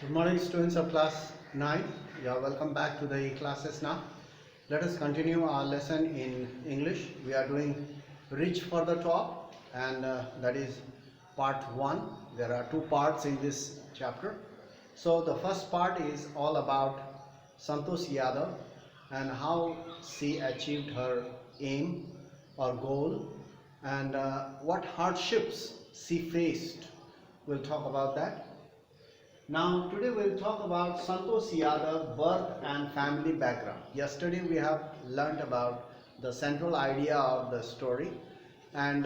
Good morning, students of class 9. You are welcome back to the classes now. Let us continue our lesson in English. We are doing Reach for the Top, and that is part 1. There are two parts in this chapter. So the first part is all about Santosh Yadav and how she achieved her aim or goal, and what hardships she faced. We'll talk about that. Now today we'll talk about Santosh Yadav birth and family background. Yesterday we have learnt about the central idea of the story, and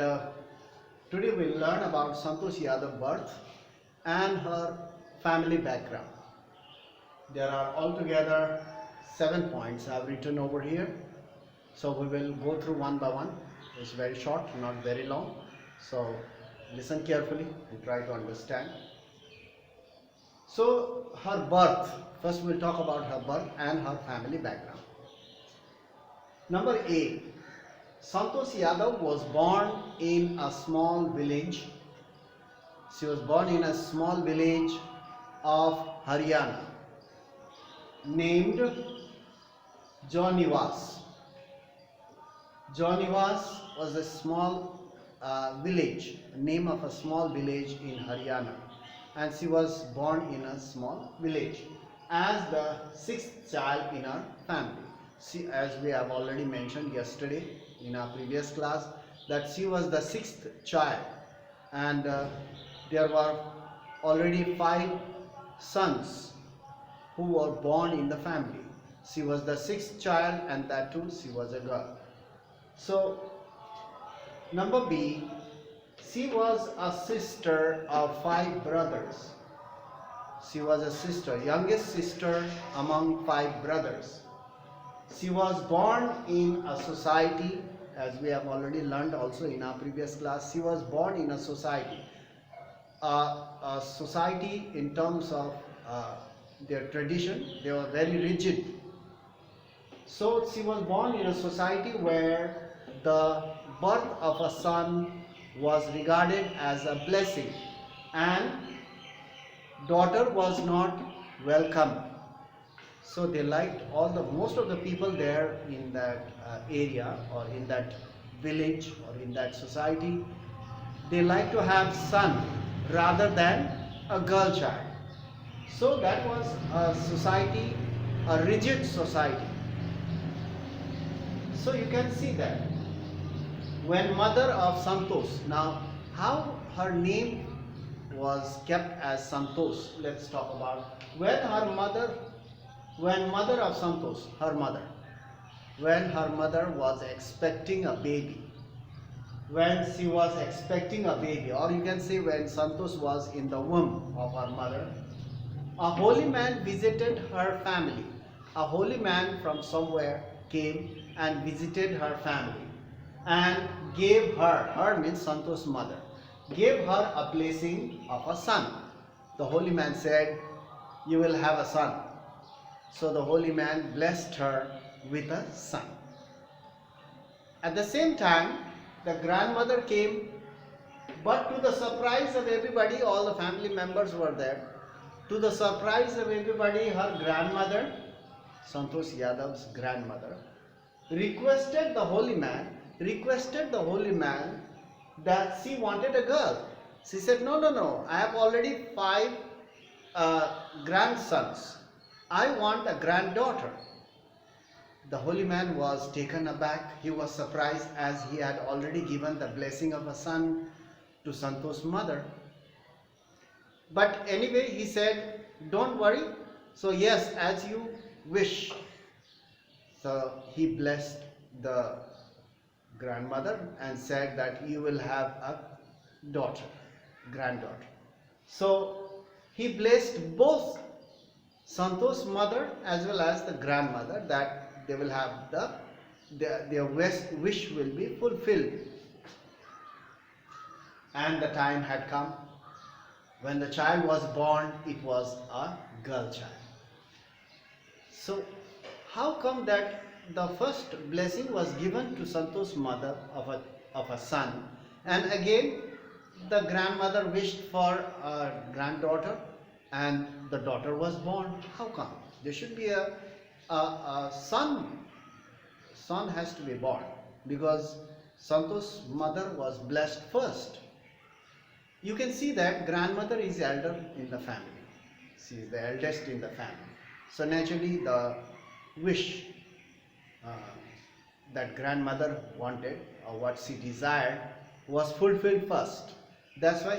today we'll learn about Santosh Yadav birth and her family background. There are altogether 7 points I have written over here, so we will go through one by one. It's very short, not very long, so listen carefully and try to understand. So her birth, first we'll talk about her birth and her family background. Number A, Santosh Yadav was born in a small village. She was born in a small village of Haryana named Jaunivas. Jaunivas was a small village, name of a small village in Haryana. And she was born in a small village as the sixth child in her family. She, as we have already mentioned yesterday in our previous class, that she was the sixth child, and there were already 5 sons who were born in the family. She was the sixth child, and that too she was a girl. So number B, she was a sister of 5 brothers. She was a sister, youngest sister among 5 brothers. She was born in a society, as we have already learned also in our previous class. She was born in a society. A society in terms of their tradition, they were very rigid. So she was born in a society where the birth of a son was regarded as a blessing, and daughter was not welcome. So they liked most of the people there in that area or in that village or in that society, they like to have son rather than a girl child. So that was a society, a rigid society. So you can see that when mother of Santosh, now how her name was kept as Santosh, let's talk about. When mother of Santosh, when her mother was expecting a baby, when she was expecting a baby, or you can say when Santosh was in the womb of her mother, a holy man visited her family. A holy man from somewhere came and visited her family and gave her means Santosh's mother, gave her a blessing of a son. The holy man said, "You will have a son." So the holy man blessed her with a son. At the same time, the grandmother came, but to the surprise of everybody, all the family members were there. To the surprise of everybody, her grandmother, Santosh Yadav's grandmother, requested the holy man that she wanted a girl. She said, no, I have already 5 grandsons. I want a granddaughter. The holy man was taken aback. He was surprised, as he had already given the blessing of a son to Santosh's mother. But anyway, he said, don't worry. So yes, as you wish. So he blessed the grandmother and said that you will have a granddaughter. So he blessed both Santosh's mother as well as the grandmother, that they will have their wish will be fulfilled. And the time had come. When the child was born, it was a girl child. So how come that the first blessing was given to Santosh's mother of a son, and again the grandmother wished for a granddaughter, and the daughter was born. How come? There should be a son. Son has to be born because Santosh's mother was blessed first. You can see that grandmother is elder in the family. She is the eldest in the family. So naturally the wish uh, that grandmother wanted or what she desired was fulfilled first. That's why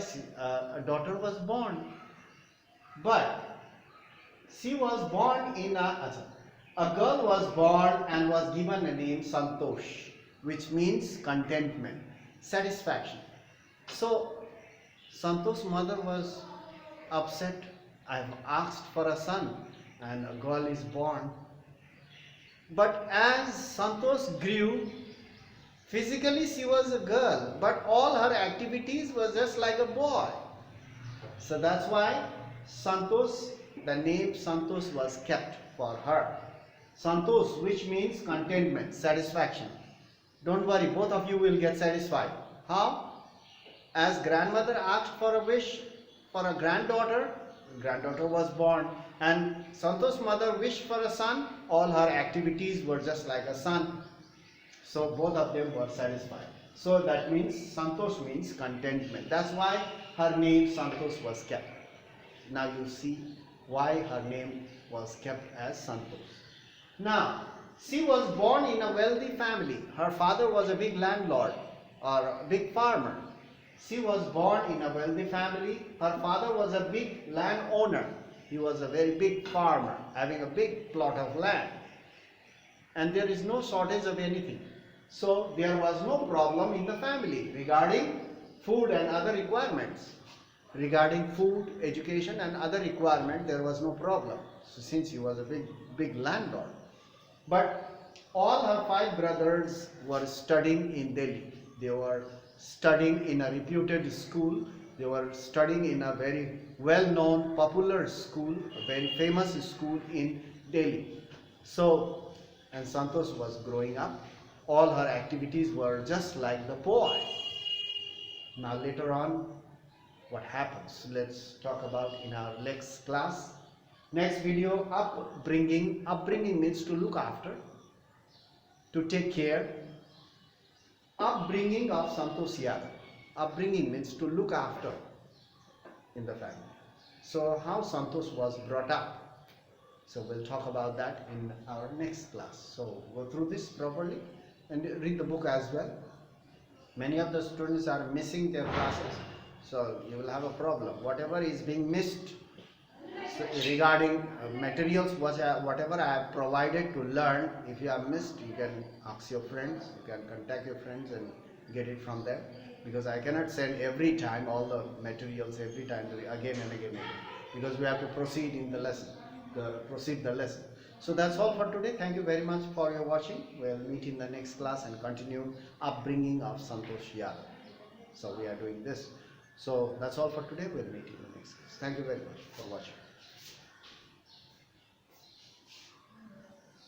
a daughter was born. But she was born in a girl was born and was given a name Santosh, which means contentment, satisfaction. So Santosh's mother was upset. I have asked for a son and a girl is born. But as Santosh grew, physically she was a girl, but all her activities were just like a boy. So that's why Santosh, the name Santosh was kept for her. Santosh, which means contentment, satisfaction. Don't worry, both of you will get satisfied. How? As grandmother asked for a wish for a granddaughter, granddaughter was born, and Santosh's mother wished for a son. All her activities were just like a son. So both of them were satisfied. So that means Santosh means contentment. That's why her name Santosh was kept. Now you see why her name was kept as Santosh. Now, she was born in a wealthy family. Her father was a big landlord or a big farmer. She was born in a wealthy family. Her father was a big landowner. He was a very big farmer, having a big plot of land. And there is no shortage of anything. So there was no problem in the family regarding food and other requirements. Regarding food, education and other requirements, there was no problem. So since he was a big landlord. But all her 5 brothers were studying in Delhi. They were studying in a reputed school. They were studying in a very well-known, popular school, a very famous school in Delhi. So, and Santosh was growing up. All her activities were just like the boy. Now later on, what happens? Let's talk about in our next class. Next video, upbringing. Upbringing means to look after, to take care. Upbringing of Santosh Yadav. Upbringing means to look after in the family. So how Santosh was brought up. So we'll talk about that in our next class. So go through this properly and read the book as well. Many of the students are missing their classes. So you will have a problem. Whatever is being missed, so regarding materials, whatever I have provided to learn, if you have missed, you can ask your friends, you can contact your friends and get it from them. Because I cannot send every time all the materials every time again and again, because we have to proceed in the lesson, proceed the lesson. So that's all for today. Thank you very much for your watching. We'll meet in the next class and continue upbringing of Santosh Yadav. So we are doing this. So that's all for today. We'll meet in the next class. Thank you very much for watching.